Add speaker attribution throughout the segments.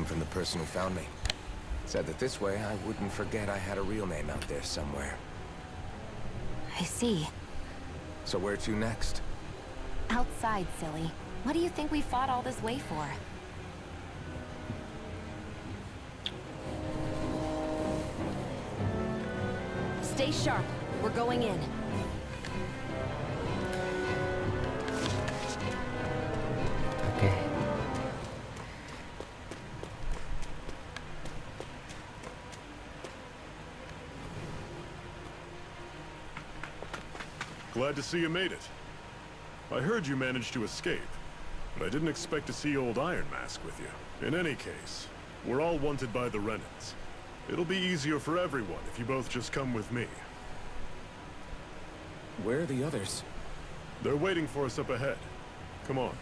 Speaker 1: came from the person who found me. Said that this way I wouldn't forget I had a real name out there somewhere.
Speaker 2: I see.
Speaker 1: So where to next?
Speaker 2: Outside, silly. What do you think we fought all this way for? Stay sharp. We're going in.
Speaker 3: Oke.
Speaker 4: Glad to see you made it. I heard you managed to escape, but I didn't expect to see old Iron Mask with you. In any case, we're all wanted by the Renans. It'll be easier for everyone if you both just come with me.
Speaker 1: Where are the others?
Speaker 4: They're waiting for us up ahead. Come on.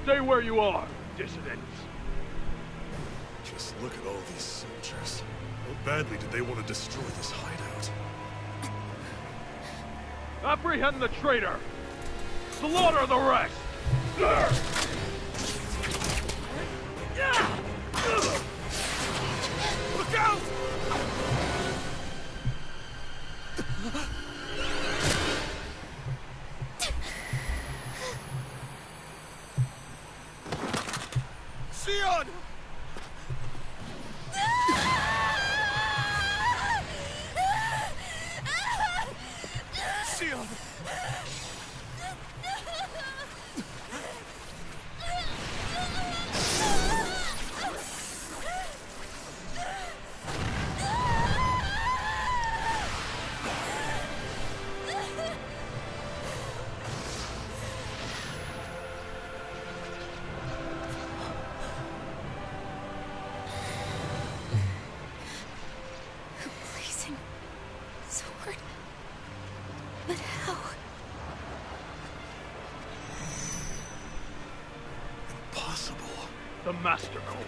Speaker 5: Stay where you are, dissidents.
Speaker 4: Just look at all these soldiers. How badly did they want to destroy this hideout?
Speaker 5: Apprehend the traitor! Slaughter the rest! Look out! Sion! Sion!
Speaker 2: Blazing sword. But how?
Speaker 4: Impossible.
Speaker 5: The Master Core.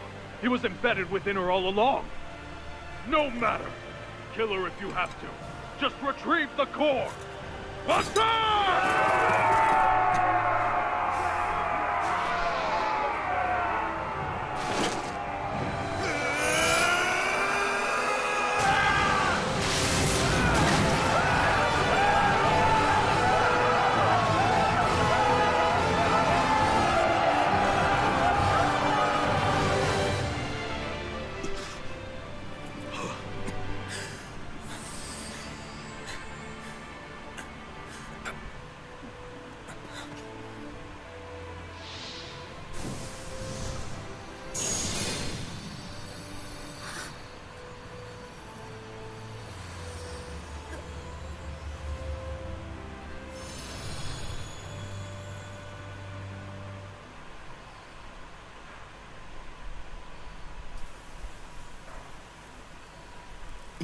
Speaker 5: He was embedded within her all along. No matter. Kill her if you have to. Just retrieve the core. Attack!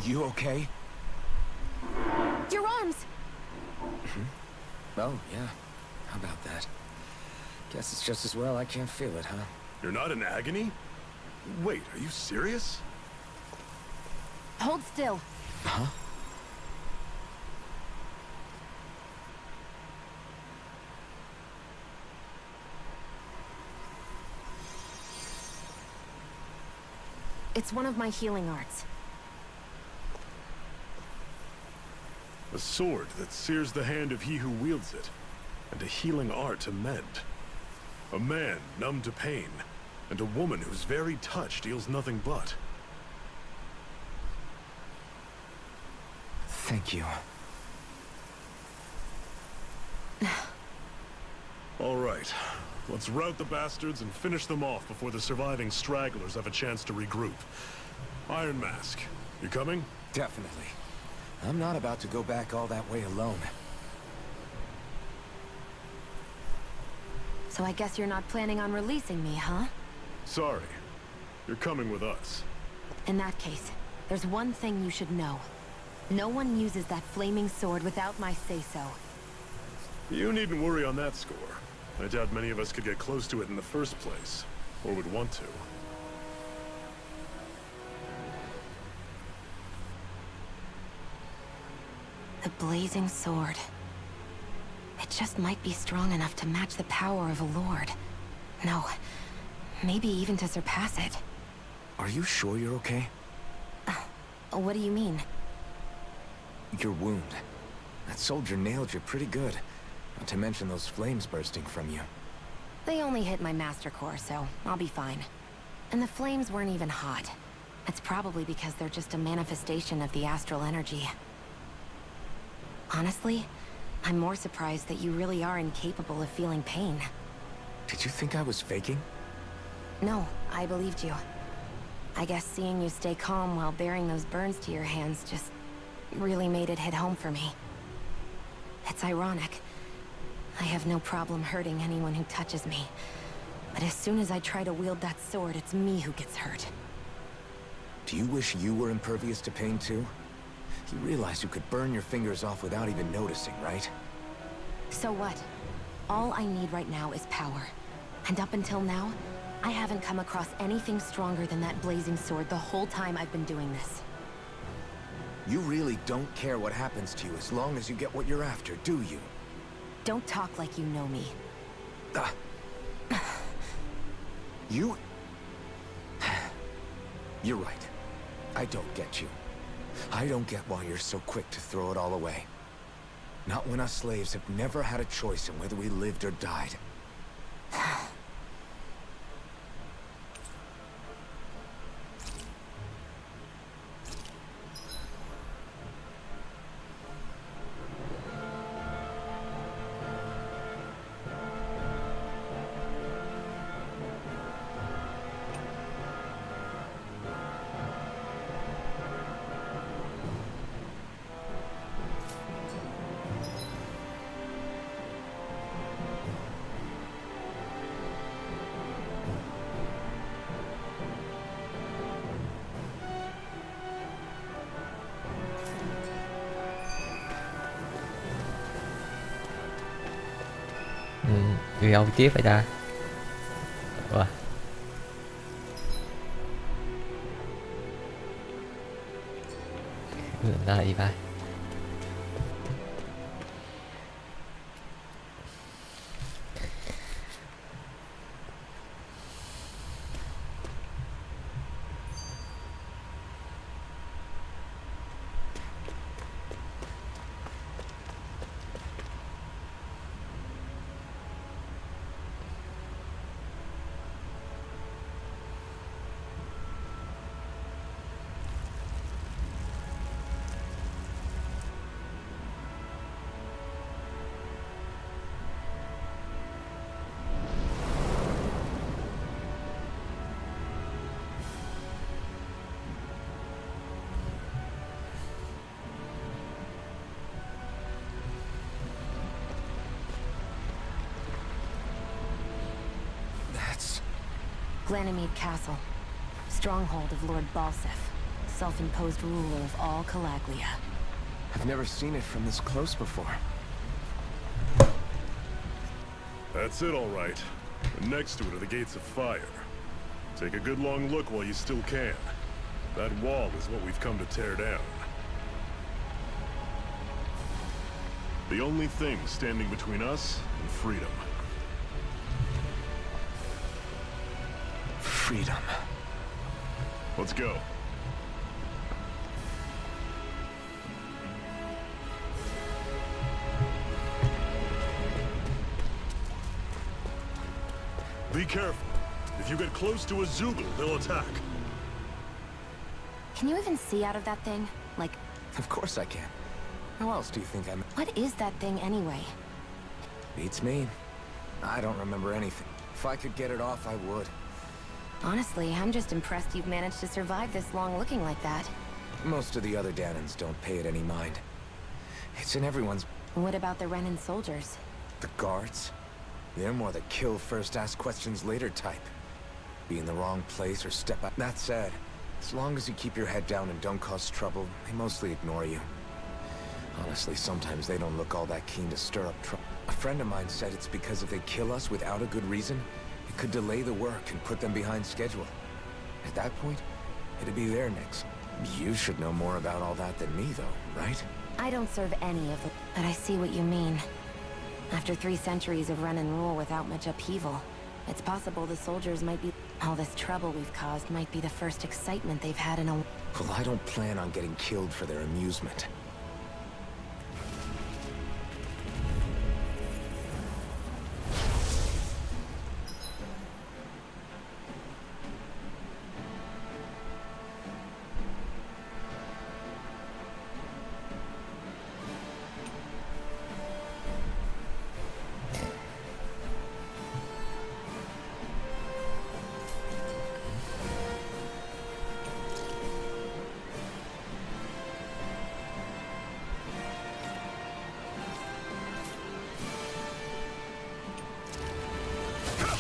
Speaker 1: You okay?
Speaker 2: Your arms!
Speaker 1: Oh, yeah. How about that? Guess it's just as well I can't feel it, huh?
Speaker 4: You're not in agony? Wait, are you serious?
Speaker 2: Hold still.
Speaker 1: Huh?
Speaker 2: It's one of my healing arts.
Speaker 4: A sword that sears the hand of he who wields it, and a healing art to mend. A man numb to pain, and a woman whose very touch deals nothing but.
Speaker 1: Thank you.
Speaker 4: All right, let's rout the bastards and finish them off before the surviving stragglers have a chance to regroup. Iron Mask, you coming?
Speaker 1: Definitely. I'm not about to go back all that way alone.
Speaker 2: So I guess you're not planning on releasing me, huh?
Speaker 4: Sorry. You're coming with us.
Speaker 2: In that case, there's one thing you should know. No one uses that flaming sword without my say-so.
Speaker 4: You needn't worry on that score. I doubt many of us could get close to it in the first place, or would want to.
Speaker 2: The blazing sword. It just might be strong enough to match the power of a lord. No, maybe even to surpass it.
Speaker 1: Are you sure you're okay?
Speaker 2: What do you mean?
Speaker 1: Your wound. That soldier nailed you pretty good. Not to mention those flames bursting from you.
Speaker 2: They only hit my master core, so I'll be fine. And the flames weren't even hot. It's probably because they're just a manifestation of the astral energy. Honestly, I'm more surprised that you really are incapable of feeling pain.
Speaker 1: Did you think I was faking?
Speaker 2: No, I believed you. I guess seeing you stay calm while bearing those burns to your hands just really made it hit home for me. It's ironic. I have no problem hurting anyone who touches me. But as soon as I try to wield that sword, it's me who gets hurt.
Speaker 1: Do you wish you were impervious to pain too? You realize you could burn your fingers off without even noticing, right?
Speaker 2: So what? All I need right now is power. And up until now, I haven't come across anything stronger than that blazing sword the whole time I've been doing this.
Speaker 1: You really don't care what happens to you as long as you get what you're after, do you?
Speaker 2: Don't talk like you know me.
Speaker 1: Ah. You... You're right. I don't get you. I don't get why you're so quick to throw it all away. Not when us slaves have never had a choice in whether we lived or died.
Speaker 3: Đi đâu tiếp vậy ta? Ủa? Người ta là đi vai.
Speaker 2: Lanana Castle. Stronghold of Lord Balsef. Self-imposed ruler of all Calaglia.
Speaker 1: I've never seen it from this close before.
Speaker 4: That's it, all right. And next to it are the gates of fire. Take a good long look while you still can. That wall is what we've come to tear down. The only thing standing between us and freedom.
Speaker 1: Freedom.
Speaker 4: Let's go. Be careful. If you get close to a Zoogle, they'll attack.
Speaker 2: Can you even see out of that thing? Like,
Speaker 1: Of course I can. How else do you think I'm...
Speaker 2: what is that thing anyway?
Speaker 1: Beats me. I don't remember anything. If I could get it off, I would.
Speaker 2: Honestly, I'm just impressed you've managed to survive this long looking like that.
Speaker 1: Most of the other Danans don't pay it any mind. It's in everyone's...
Speaker 2: What about the Renan soldiers?
Speaker 1: The guards? They're more the kill first, ask questions later type. Be in the wrong place or step out. That said, as long as you keep your head down and don't cause trouble, they mostly ignore you. Honestly, sometimes they don't look all that keen to stir up trouble. A friend of mine said it's because if they kill us without a good reason, it could delay the work and put them behind schedule. At that point, it'd be their nicks. You should know more about all that than me, though, right?
Speaker 2: I don't serve any of the... But I see what you mean. After 3 centuries of run and rule without much upheaval, it's possible the soldiers might be... All this trouble we've caused might be the first excitement they've had in a...
Speaker 1: Well, I don't plan on getting killed for their amusement.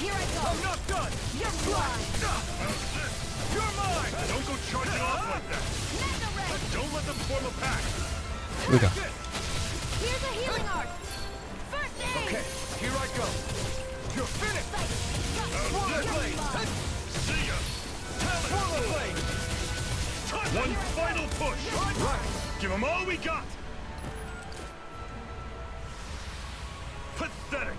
Speaker 2: Here I go!
Speaker 4: I'm not done!
Speaker 2: You're blind!
Speaker 4: You're mine! Don't go charging off like that! But don't let them form a pack!
Speaker 3: Ui giời.
Speaker 2: Here's a healing art! First aid!
Speaker 1: Okay, here I go. You're finished!
Speaker 4: Swirl blade! See ya!
Speaker 1: Swirl blade!
Speaker 4: One final push!
Speaker 1: Right!
Speaker 4: Give them all we got! Pathetic!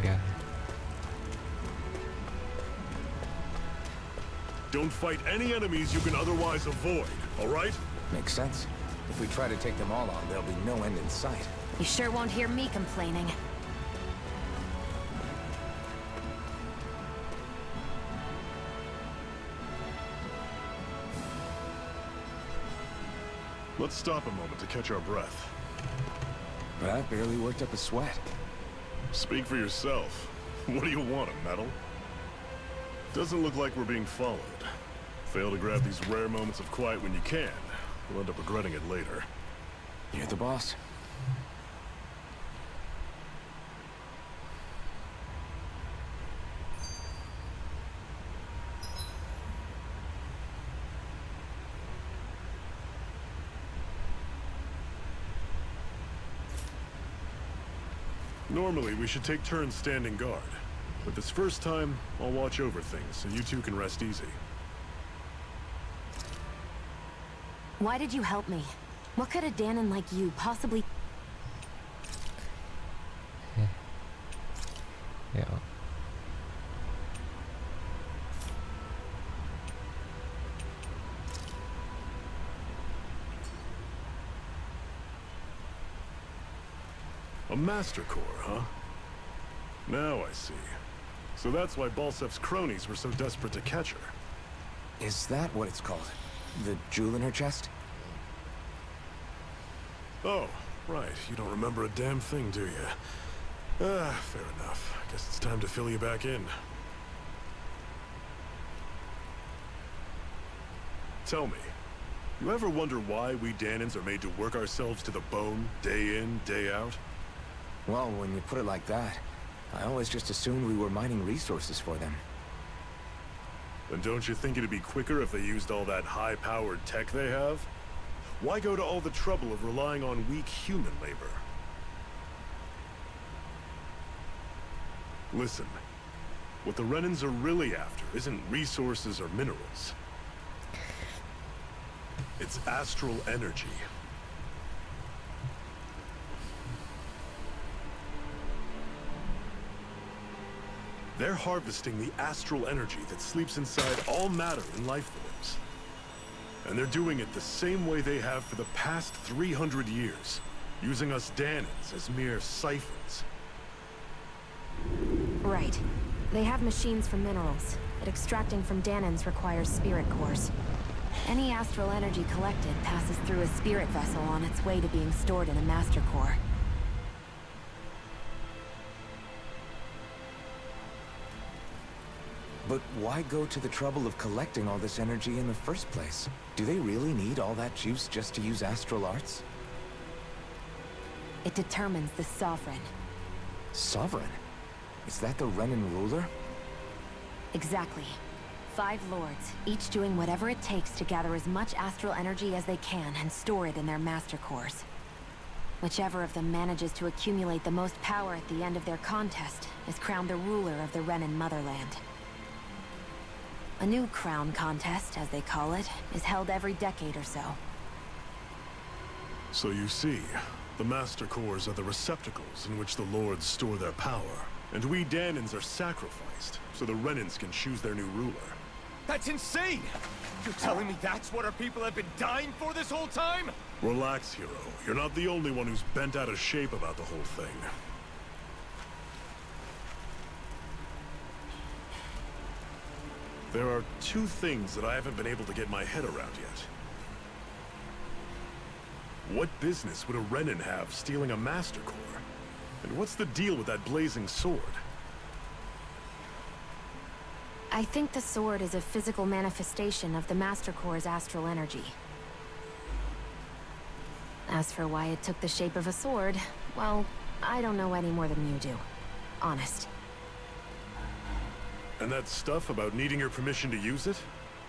Speaker 3: Gà.
Speaker 4: Don't fight any enemies you can otherwise avoid, all right?
Speaker 1: Makes sense. If we try to take them all on, there'll be no end in sight.
Speaker 2: You sure won't hear me complaining.
Speaker 4: Let's stop a moment to catch our breath.
Speaker 1: That barely worked up a sweat.
Speaker 4: Speak for yourself. What do you want, a medal? Doesn't look like we're being followed. Fail to grab these rare moments of quiet when you can. We'll end up regretting it later.
Speaker 1: You're the boss.
Speaker 4: Normally, we should take turns standing guard. But this first time, I'll watch over things so you two can rest easy.
Speaker 2: Why did you help me? What could a Danon like you possibly...
Speaker 3: Dạ.
Speaker 4: A Master Core, huh? Now I see. So that's why Balsef's cronies were so desperate to catch her.
Speaker 1: Is that what it's called? The jewel in her chest?
Speaker 4: Oh, right. You don't remember a damn thing, do you? Fair enough. Guess it's time to fill you back in. Tell me, you ever wonder why we Danons are made to work ourselves to the bone, day in, day out?
Speaker 1: Well, when you put it like that, I always just assumed we were mining resources for them.
Speaker 4: Then don't you think it'd be quicker if they used all that high-powered tech they have? Why go to all the trouble of relying on weak human labor? Listen, what the Renans are really after isn't resources or minerals. It's astral energy. They're harvesting the astral energy that sleeps inside all matter in life forms. And they're doing it the same way they have for the past 300 years, using us Danons as mere siphons.
Speaker 2: Right. They have machines for minerals, but extracting from Danons requires spirit cores. Any astral energy collected passes through a spirit vessel on its way to being stored in a master core.
Speaker 1: But why go to the trouble of collecting all this energy in the first place? Do they really need all that juice just to use astral arts?
Speaker 2: It determines the Sovereign.
Speaker 1: Sovereign? Is that the Renan ruler?
Speaker 2: Exactly. 5 lords, each doing whatever it takes to gather as much astral energy as they can and store it in their master cores. Whichever of them manages to accumulate the most power at the end of their contest is crowned the ruler of the Renan motherland. A new crown contest, as they call it, is held every decade or so.
Speaker 4: So you see, the Master Cores are the receptacles in which the Lords store their power. And we Danans are sacrificed, so the Renans can choose their new ruler.
Speaker 1: That's insane! You're telling me that's what our people have been dying for this whole time?
Speaker 4: Relax, hero. You're not the only one who's bent out of shape about the whole thing. There are 2 things that I haven't been able to get my head around yet. What business would a Renan have stealing a Master Core? And what's the deal with that blazing sword?
Speaker 2: I think the sword is a physical manifestation of the Master Core's astral energy. As for why it took the shape of a sword, well, I don't know any more than you do. Honest.
Speaker 4: And that stuff about needing your permission to use it?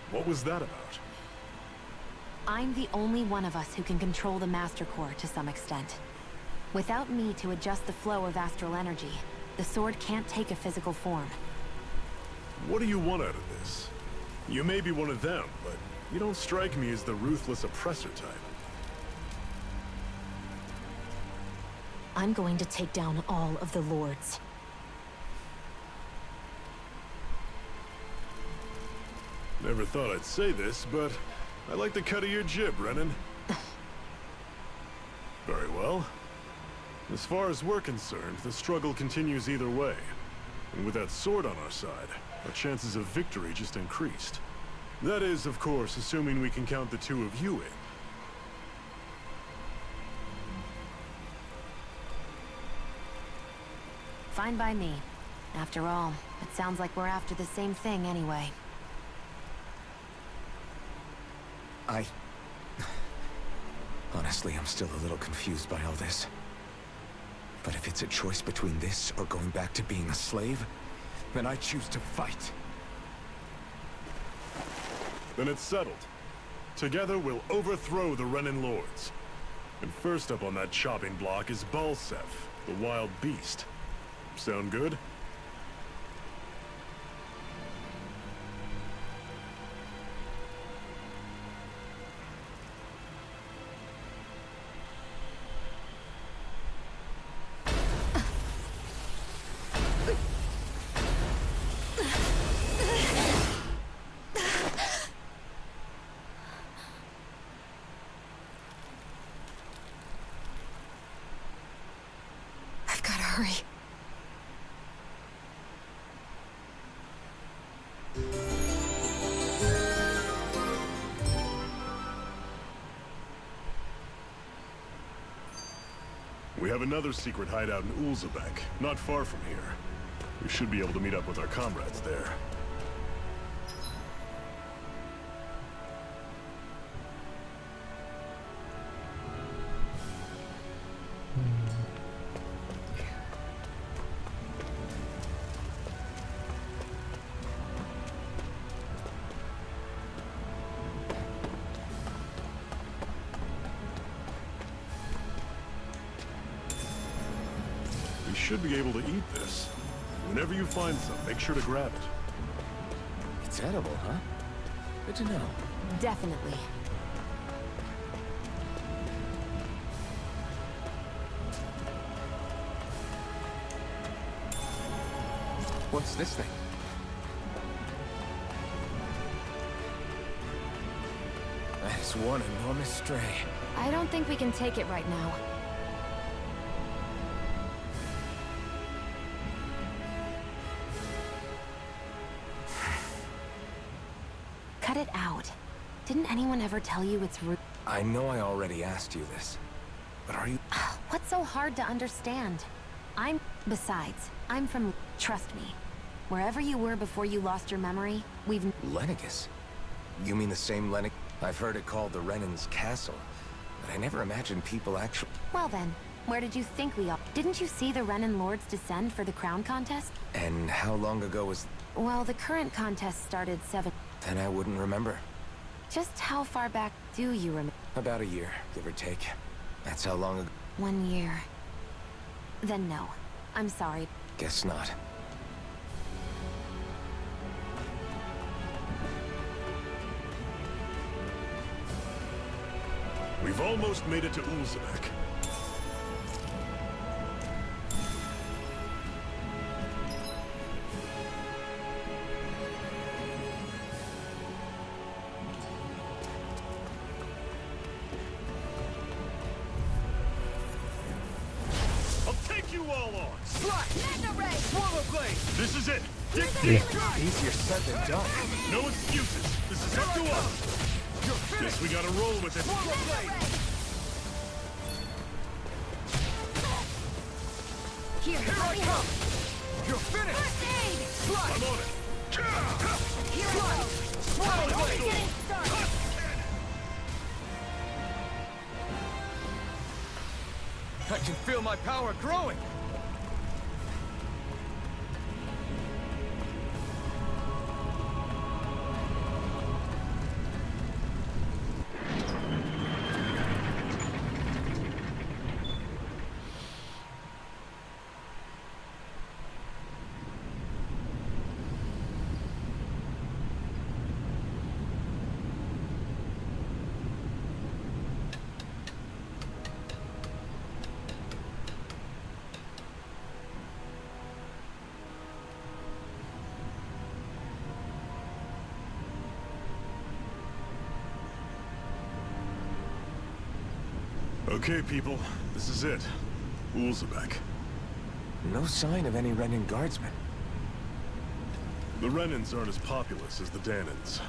Speaker 4: What was that about?
Speaker 2: I'm the only one of us who can control the Master Core to some extent. Without me to adjust the flow of astral energy, the sword can't take a physical form.
Speaker 4: What do you want out of this? You may be one of them, but you don't strike me as the ruthless oppressor type.
Speaker 2: I'm going to take down all of the lords.
Speaker 4: Never thought I'd say this, but I like the cut of your jib, Renan. Very well. As far as we're concerned, the struggle continues either way. And with that sword on our side, our chances of victory just increased. That is, of course, assuming we can count the 2 of you in.
Speaker 2: Fine by me. After all, it sounds like we're after the same thing anyway.
Speaker 1: Honestly, I'm still a little confused by all this. But if it's a choice between this or going back to being a slave, then I choose to fight.
Speaker 4: Then it's settled. Together, we'll overthrow the Renan Lords. And first up on that chopping block is Balsef, the wild beast. Sound good?
Speaker 2: I've gotta hurry.
Speaker 4: We have another secret hideout in Ulzebek, not far from here. We should be able to meet up with our comrades there. We should be able to eat this. Whenever you find some, make sure to grab it.
Speaker 1: It's edible, huh? Good to know.
Speaker 2: Definitely.
Speaker 1: What's this thing? That's one enormous stray.
Speaker 2: I don't think we can take it right now. Cut it out. Didn't anyone ever tell you it's rude?
Speaker 1: I know I already asked you this, but are you...
Speaker 2: What's so hard to understand? Besides, I'm from... Trust me. Wherever you were before you lost your memory, we've...
Speaker 1: Lenegus? You mean the same Lenegus? I've heard it called the Renan's Castle, but I never imagined people actually...
Speaker 2: Well then, where did you think we all... Didn't you see the Renan Lords descend for the crown contest?
Speaker 1: And how long ago was...
Speaker 2: Well, the current contest started 7...
Speaker 1: Then I wouldn't remember.
Speaker 2: Just how far back do you remember?
Speaker 1: About a year, give or take. That's how long ago.
Speaker 2: 1 year. Then no. I'm sorry.
Speaker 1: Guess not.
Speaker 4: We've almost made it to Ulzebek. I'll take you all on! This is it! Dig deep!
Speaker 1: Easier said than done.
Speaker 4: No excuses! This is up to us! Guess we gotta roll with it.
Speaker 2: Here, let me help.
Speaker 1: You're finished!
Speaker 2: First aid!
Speaker 4: I'm on it!
Speaker 2: Here I go. Only getting started.
Speaker 1: I can feel my power growing!
Speaker 4: Okay, people. This is it. Ulzebek.
Speaker 1: No sign of any Renan guardsmen.
Speaker 4: The Renans aren't as populous as the Danans.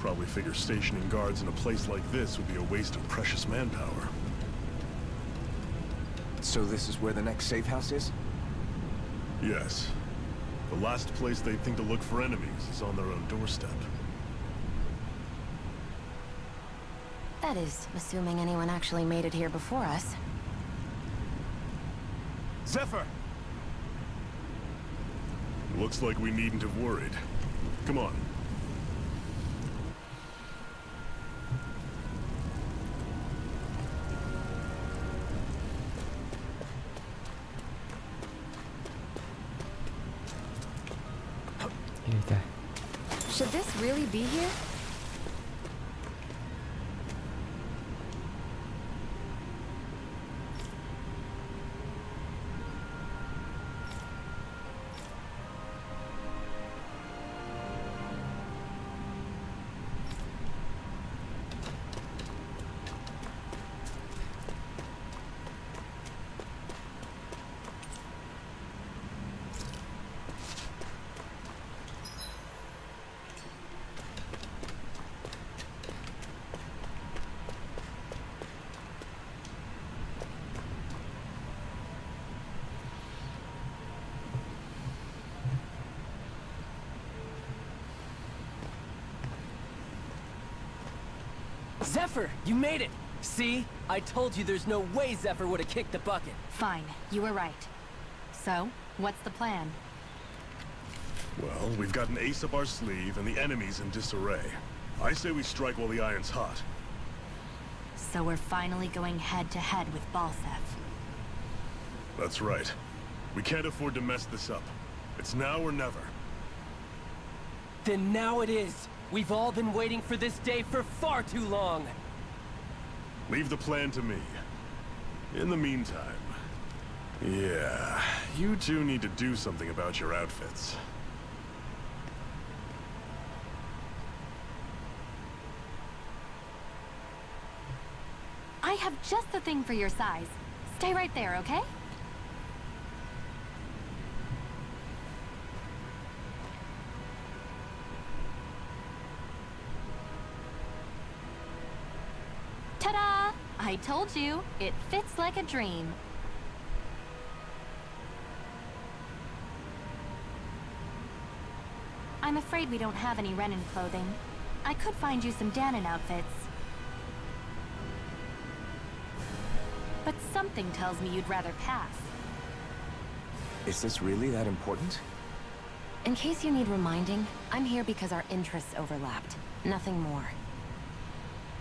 Speaker 4: Probably figure stationing guards in a place like this would be a waste of precious manpower.
Speaker 1: So this is where the next safe house is?
Speaker 4: Yes. The last place they'd think to look for enemies is on their own doorstep.
Speaker 2: That is, assuming anyone actually made it here before us.
Speaker 1: Zephyr!
Speaker 4: Looks like we needn't have worried. Come on.
Speaker 3: Here ta.
Speaker 2: Should this really be here?
Speaker 6: Zephyr, you made it! See? I told you there's no way Zephyr would have kicked the bucket.
Speaker 2: Fine, you were right. So, what's the plan?
Speaker 4: Well, we've got an ace up our sleeve and the enemy's in disarray. I say we strike while the iron's hot.
Speaker 2: So we're finally going head-to-head with Balsef.
Speaker 4: That's right. We can't afford to mess this up. It's now or never.
Speaker 6: Then now it is! We've all been waiting for this day for far too long!
Speaker 4: Leave the plan to me. In the meantime... Yeah, you two need to do something about your outfits.
Speaker 2: I have just the thing for your size. Stay right there, okay? Ta-da! I told you, it fits like a dream. I'm afraid we don't have any Renan clothing. I could find you some Danon outfits. But something tells me you'd rather pass.
Speaker 1: Is this really that important?
Speaker 2: In case you need reminding, I'm here because our interests overlapped. Nothing more.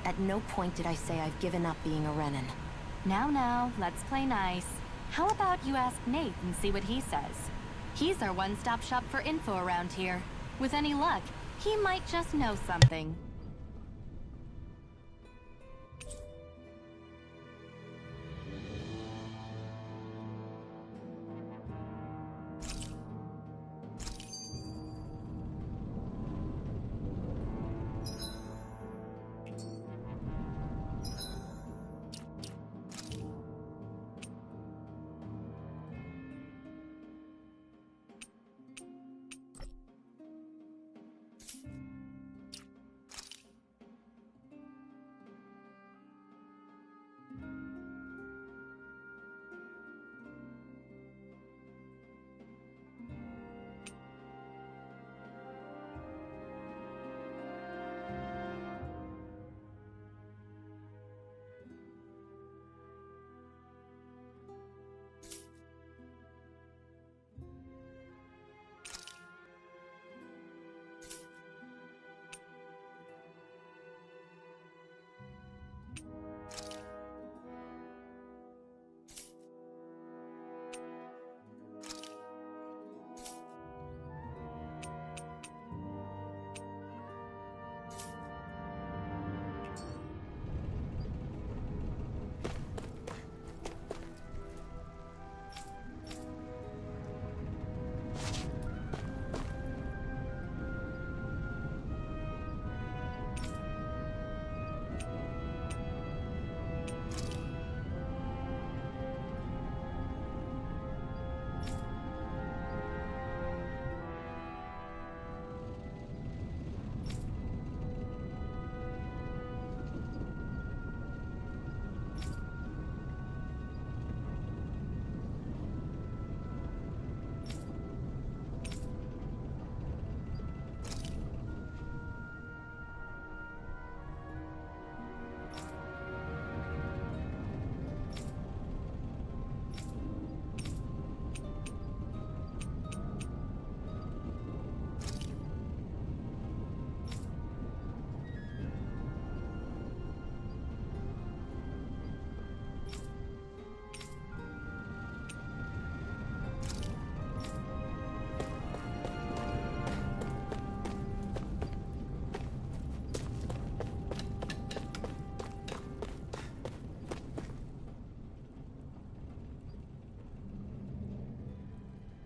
Speaker 2: At no point did I say I've given up being a Renan.
Speaker 7: Now, let's play nice. How about you ask Nate and see what he says? He's our one-stop shop for info around here. With any luck, he might just know something.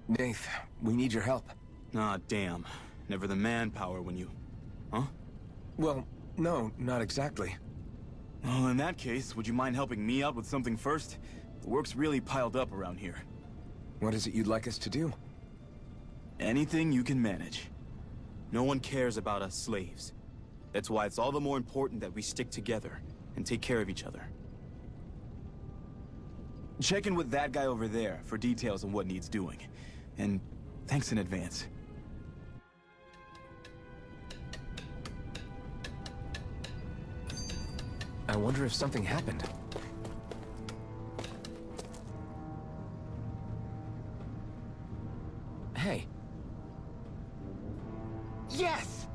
Speaker 1: Nath, we need your help.
Speaker 8: Ah, damn. Never the manpower when you... Huh?
Speaker 1: Well, no, not exactly.
Speaker 8: Well, in that case, would you mind helping me out with something first? The work's really piled up around here.
Speaker 1: What is it you'd like us to do?
Speaker 8: Anything you can manage. No one cares about us slaves. That's why it's all the more important that we stick together and take care of each other. Check in with that guy over there for details on what needs doing. And thanks in advance.
Speaker 1: I wonder if something happened. Hey. Yes!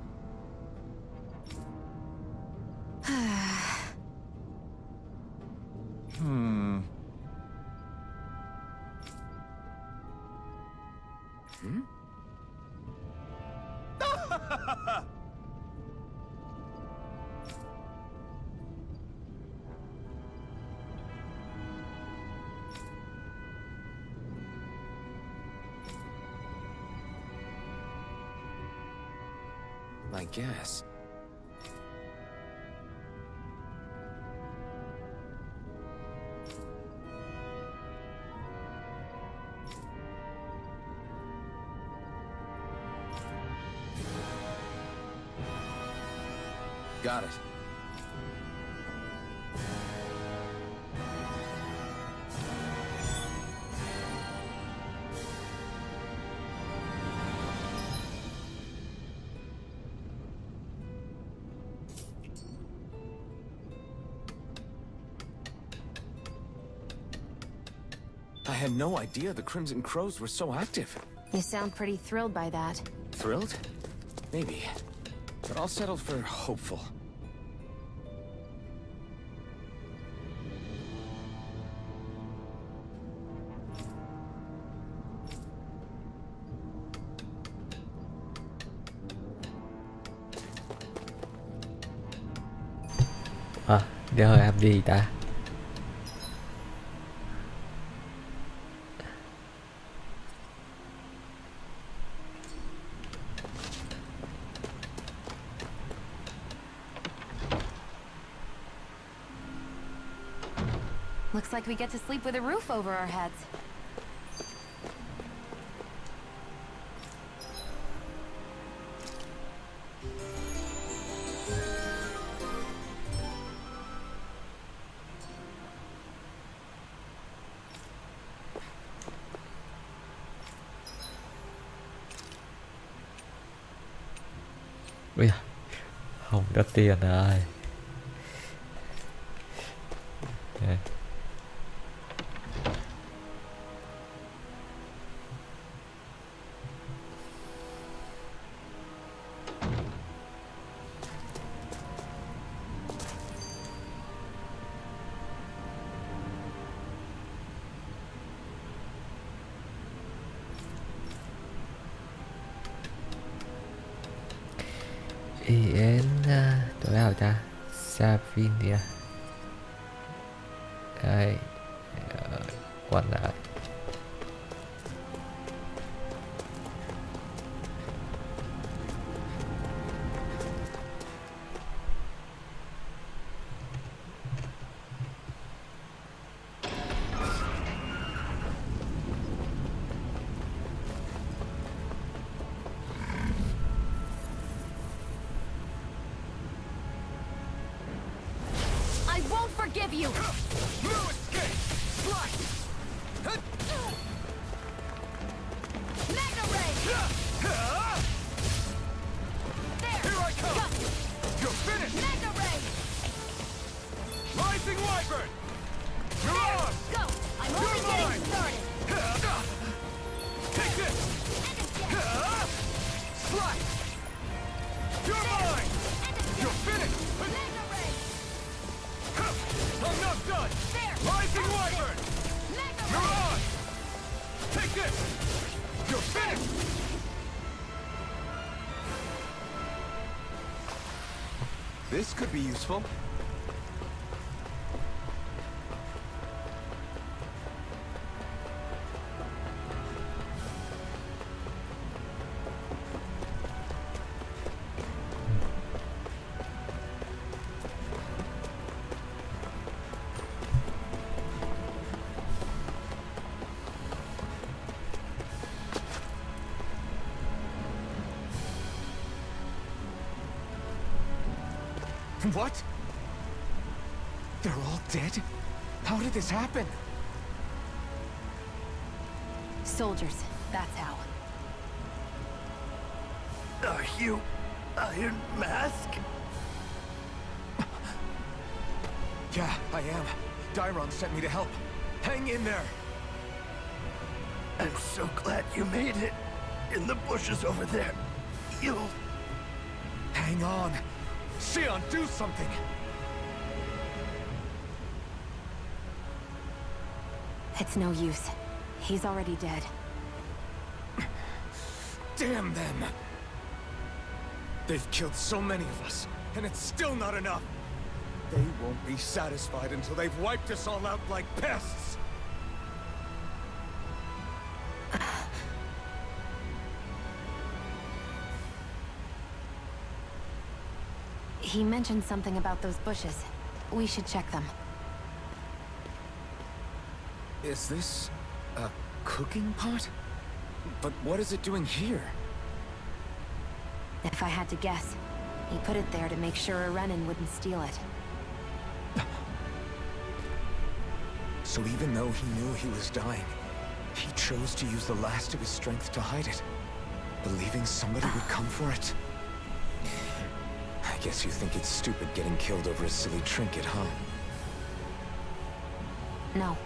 Speaker 1: I guess. Got it. I had no idea the Crimson Crows were so active.
Speaker 2: You sound pretty thrilled by that.
Speaker 1: Thrilled? Maybe. But I'll settle for hopeful.
Speaker 3: Giờ làm gì ta?
Speaker 2: Looks like we get to sleep with a roof over our heads.
Speaker 3: Ui, không có tiền rồi. Okay. IN chỗ nào ta? Savinia. Đây, quay lại.
Speaker 2: I won't forgive you!
Speaker 1: No escape! Slide!
Speaker 2: Mega Ray! There!
Speaker 1: Here I come!
Speaker 2: Got you!
Speaker 1: You're finished!
Speaker 2: Mega Ray!
Speaker 1: Rising Wyvern! You're
Speaker 2: There!
Speaker 1: on!
Speaker 2: Go! I'm only
Speaker 1: You're
Speaker 2: getting
Speaker 1: mine!
Speaker 2: started!
Speaker 1: Take this!
Speaker 2: And again!
Speaker 1: Slide! You're mine!
Speaker 2: And again!
Speaker 1: You're finished!
Speaker 2: Mega Ray!
Speaker 1: I'm not done!
Speaker 2: There!
Speaker 1: Rising
Speaker 2: That's
Speaker 1: Wyvern!
Speaker 2: it. Mega
Speaker 1: You're
Speaker 2: Ray!
Speaker 1: on! Take this! You're finished! This could be useful. What? They're all dead? How did this happen?
Speaker 2: Soldiers, that's how.
Speaker 9: Are you Iron Mask?
Speaker 1: Yeah, I am. Dairon sent me to help. Hang in there!
Speaker 9: I'm so glad you made it. In the bushes over there. You'll...
Speaker 1: Hang on! Xion, do something!
Speaker 2: It's no use. He's already dead.
Speaker 1: Damn them! They've killed so many of us, and it's still not enough! They won't be satisfied until they've wiped us all out like pests!
Speaker 2: He mentioned something about those bushes. We should check them.
Speaker 1: Is this a cooking pot? But what is it doing here?
Speaker 2: If I had to guess, he put it there to make sure a Renin wouldn't steal it.
Speaker 1: So even though he knew he was dying, he chose to use the last of his strength to hide it, believing somebody would come for it. I guess you think it's stupid getting killed over a silly trinket, huh?
Speaker 2: No.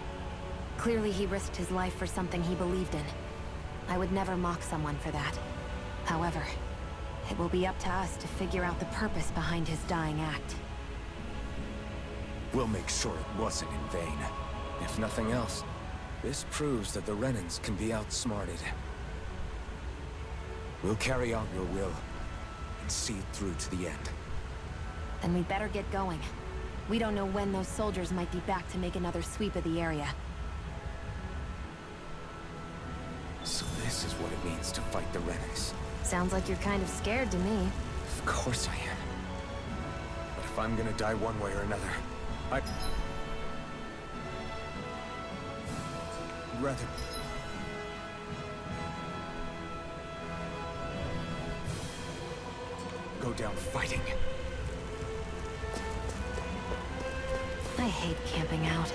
Speaker 2: Clearly he risked his life for something he believed in. I would never mock someone for that. However, it will be up to us to figure out the purpose behind his dying act.
Speaker 1: We'll make sure it wasn't in vain. If nothing else, this proves that the Renans can be outsmarted. We'll carry out your will, and see it through to the end.
Speaker 2: Then we'd better get going. We don't know when those soldiers might be back to make another sweep of the area.
Speaker 1: So this is what it means to fight the Renans.
Speaker 2: Sounds like you're kind of scared to me.
Speaker 1: Of course I am. But if I'm gonna die one way or another, I'd rather... go down fighting.
Speaker 2: I hate camping out.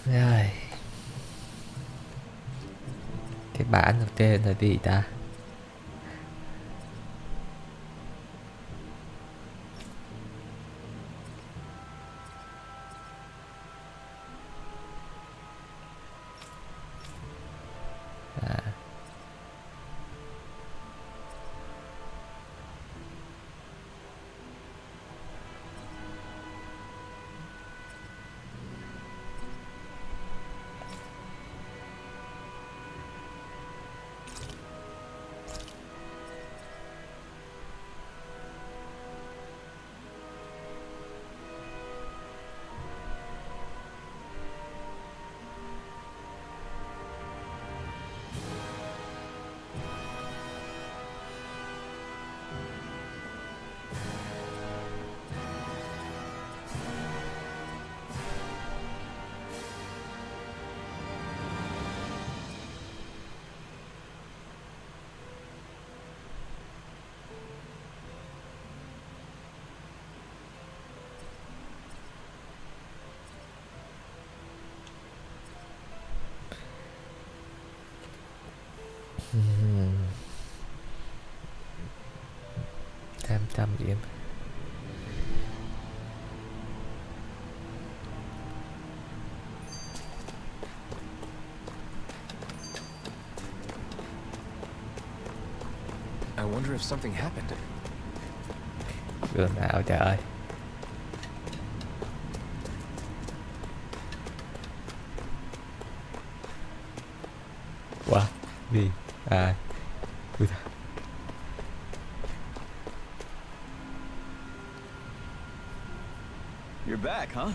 Speaker 3: Rồi. Cái bản đầu tiên là gì ta? 800 điểm.
Speaker 1: I wonder if something happened.
Speaker 3: Đường ảo trời ơi. Wow, gì? À,
Speaker 8: You're back, huh?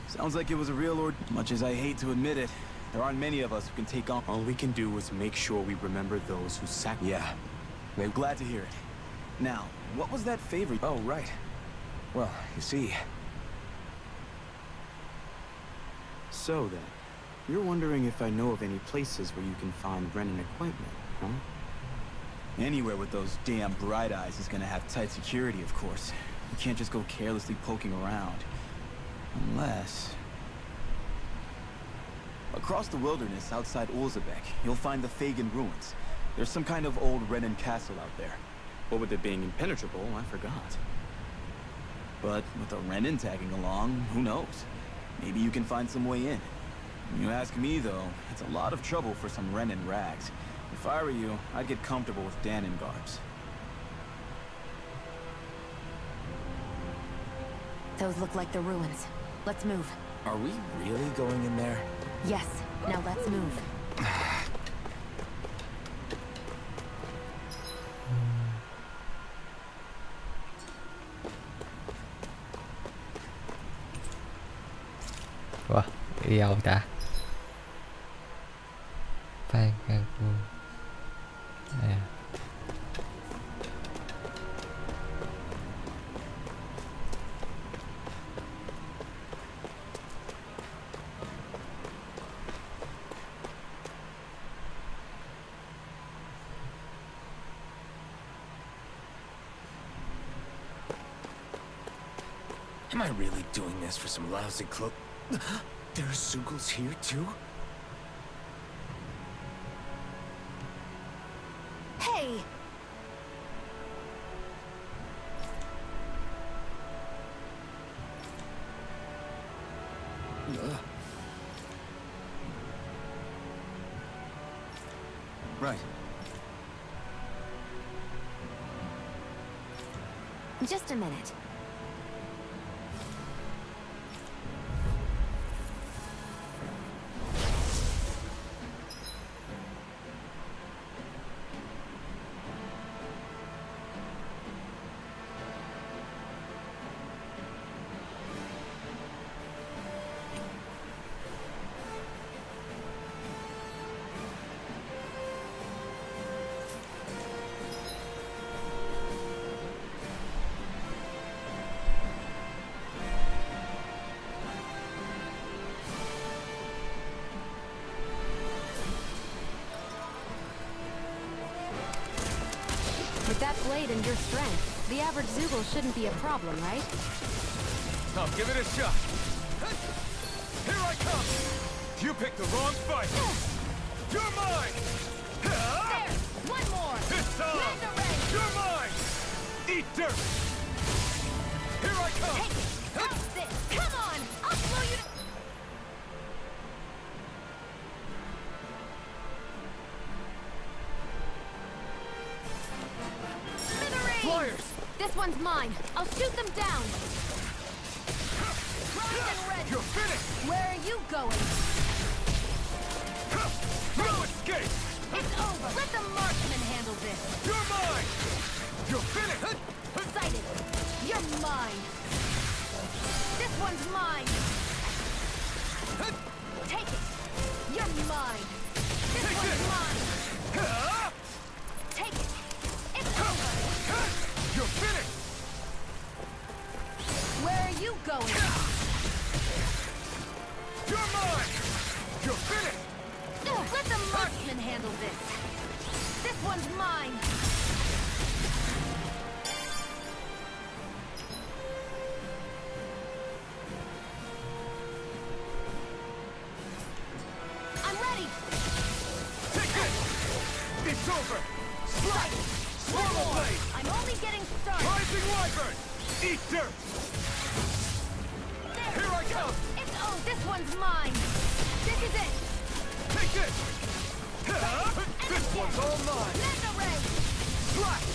Speaker 8: Sounds like it was a real Much as I hate to admit it, there aren't many of us who can take on. All we can do is make sure we remember those who
Speaker 1: Yeah.
Speaker 8: They're glad to hear it. Now, what was that favor?
Speaker 1: Oh, right. Well, you see...
Speaker 8: So then, you're wondering if I know of any places where you can find Renan equipment, huh? Anywhere with those damn bright eyes is gonna have tight security, of course. You can't just go carelessly poking around. Unless... Across the wilderness outside Ulzebek, you'll find the Fagan ruins. There's some kind of old Renan castle out there. What with it being impenetrable, I forgot. But with a Renan tagging along, who knows? Maybe you can find some way in. You ask me, though, it's a lot of trouble for some Renan rags. If I were you, I'd get comfortable with Danon garbs.
Speaker 2: Those look like the ruins. Let's move.
Speaker 1: Are we really going in there?
Speaker 2: Yes. Now let's move.
Speaker 3: wow, đi đâu ta? Phan Khang Phương. À.
Speaker 1: Am I really doing this for some lousy cloak? There are Sugals here, too?
Speaker 2: Hey!
Speaker 1: Right.
Speaker 2: Just a minute. With that blade and your strength, the average Zoogle shouldn't be a problem, right?
Speaker 5: Now give it a shot. Here I come! You picked the wrong fight! You're mine!
Speaker 2: There! One more!
Speaker 5: It's on!
Speaker 2: Land the ring!
Speaker 5: You're mine! Eat dirt! Here I come!
Speaker 2: Take it! How's this? Come on! I'll slow you to...
Speaker 5: Flyers!
Speaker 2: This one's mine. I'll shoot them down. Primed and ready.
Speaker 5: You're finished!
Speaker 2: Where are you going?
Speaker 5: No escape!
Speaker 2: It's over. Let the marksman handle this.
Speaker 5: You're mine! You're finished!
Speaker 2: Sighted. You're mine. This one's mine. Take it. You're mine. This
Speaker 5: Take
Speaker 2: one's
Speaker 5: it.
Speaker 2: mine. Take it. It's over.
Speaker 5: You're finished!
Speaker 2: Where are you going?
Speaker 5: You're mine! You're finished!
Speaker 2: Let the marksman handle this. This one's mine. I'm ready.
Speaker 5: Take it! It's over! Rising Wyvern! Eat dirt! Here I come!
Speaker 2: It's oh, this one's mine. This is it.
Speaker 5: Take this! This one's all mine!
Speaker 2: Mega ray.
Speaker 5: Slash!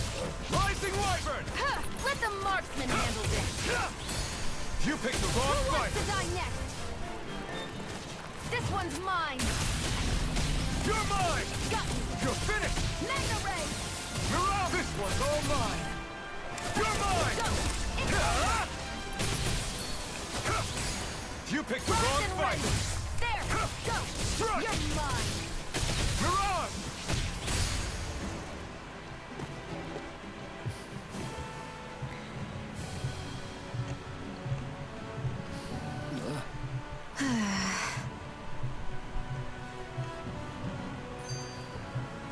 Speaker 5: Rising Wyvern!
Speaker 2: Huh. Let the marksman handle this.
Speaker 5: You picked the wrong
Speaker 2: Who
Speaker 5: fight!
Speaker 2: wants to die next? This one's mine.
Speaker 5: You're mine!
Speaker 2: Got me.
Speaker 5: You're finished!
Speaker 2: Mega ray.
Speaker 5: Mirage! This one's all mine! You're mine!
Speaker 2: Go. It's
Speaker 5: You picked the wrong
Speaker 2: Rise and
Speaker 5: fight!
Speaker 2: ring. There. Go.
Speaker 5: Strike.
Speaker 2: You're mine.
Speaker 5: Mirage!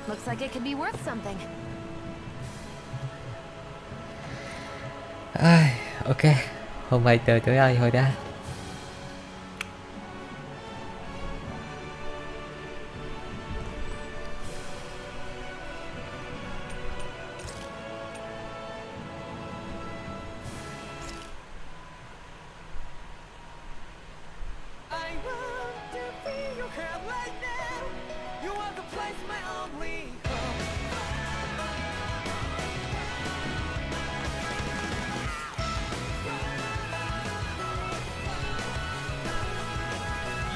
Speaker 2: Looks like it could be worth something.
Speaker 3: Ok, hôm nay tới đây thôi đã.
Speaker 6: I want to feel your hand right now. You are the place, my only home.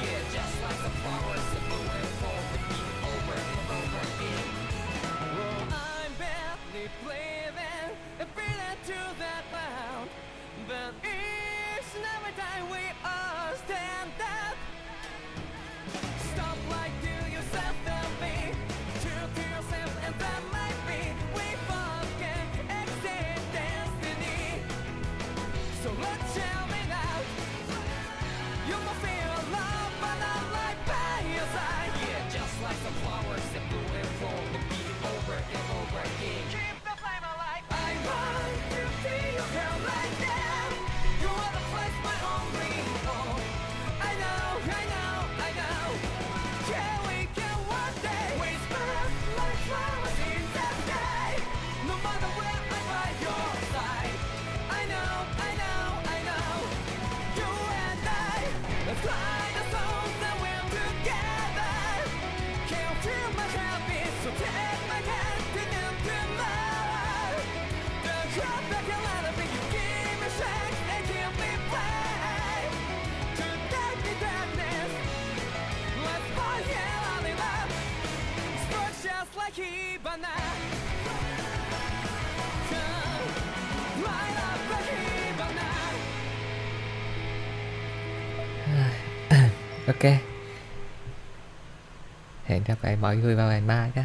Speaker 6: Yeah, just like the flowers that bloom and fall, repeat over and over again. Well, I'm badly breathing and feeling to that bound, but each and every time we all stand up. Stop like to yourself and be true to yourself, and that might be we forget exist destiny. So let's tell me now. You must feel love, but I'm like by your side. Yeah, just like the flowers that bloom and fall, repeat over and over again. Keep the flame alive. I want to see you here right now. You are the place, my only home. I know, I know, I know. Yeah, we can one day whisper like flowers in the sky. No matter where I'm by your side. I know, I know, I know. You and I, let's fly the souls that we're together. Can't feel my heartbeat, so take my hand and into mine. The drop back a little bit, you give me strength and keep me blind. To dark darkness, let's fall out in love. Spark just like Hibana. Come, light up like Hibana.
Speaker 3: Ok. Hẹn gặp lại mọi người vào ngày mai đó.